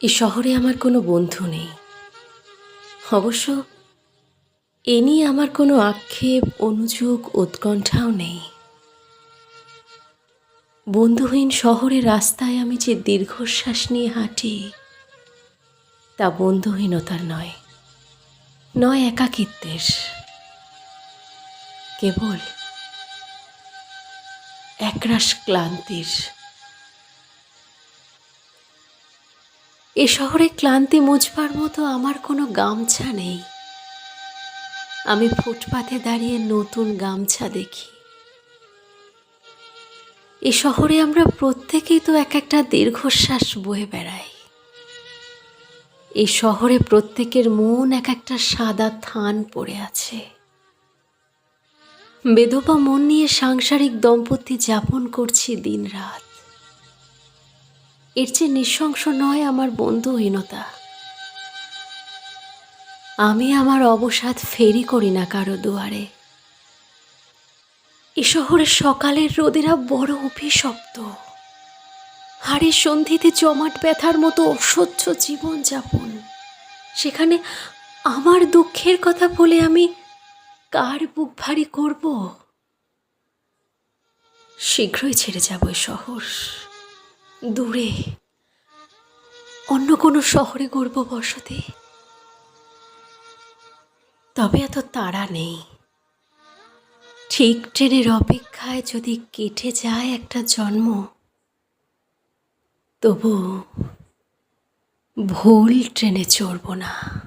এই শহরে আমার কোনো বন্ধু নেই। অবশ্য এ নিয়ে আমার কোনো আক্ষেপ, অনুযোগ, উৎকণ্ঠাও নেই। বন্ধুহীন শহরের রাস্তায় আমি যে দীর্ঘশ্বাস নিয়ে হাঁটি, তা বন্ধুহীনতার নয়, নয় একাকিত্বের, কেবল একরাশ ক্লান্তির। এ শহরে ক্লান্তি মুছবার মতো আমার কোনো গামছা নেই। আমি ফুটপাতে দাঁড়িয়ে নতুন গামছা দেখি। এ শহরে আমরা প্রত্যেকেই তো এক একটা দীর্ঘশ্বাস বয়ে বেড়াই। এই শহরে প্রত্যেকের মন এক একটা সাদা থান পড়ে আছে। বেধবা মন নিয়ে সাংসারিক দম্পতি যাপন করছি দিনরাত। এর চেয়ে নৃশংস নয় আমার বন্ধুহীনতা। আমি আমার অবসাদ ফেরি করি না কারো দুয়ারে। এ শহরের সকালের রোদেরা বড় অভিশপ্ত। হাড়ের সন্ধিতে জমাট ব্যথার মতো অসহ্য জীবনযাপন। সেখানে আমার দুঃখের কথা বলে আমি কার বুক ভারী করব? শীঘ্রই ছেড়ে যাব এ শহর, দূরে অন্য কোনো শহরে গড়ব বসতি। তবে এত তাড়া নেই। ঠিক ট্রেনের অপেক্ষায় যদি কেটে যায় একটা জন্ম, তবু ভুল ট্রেনে চড়ব না।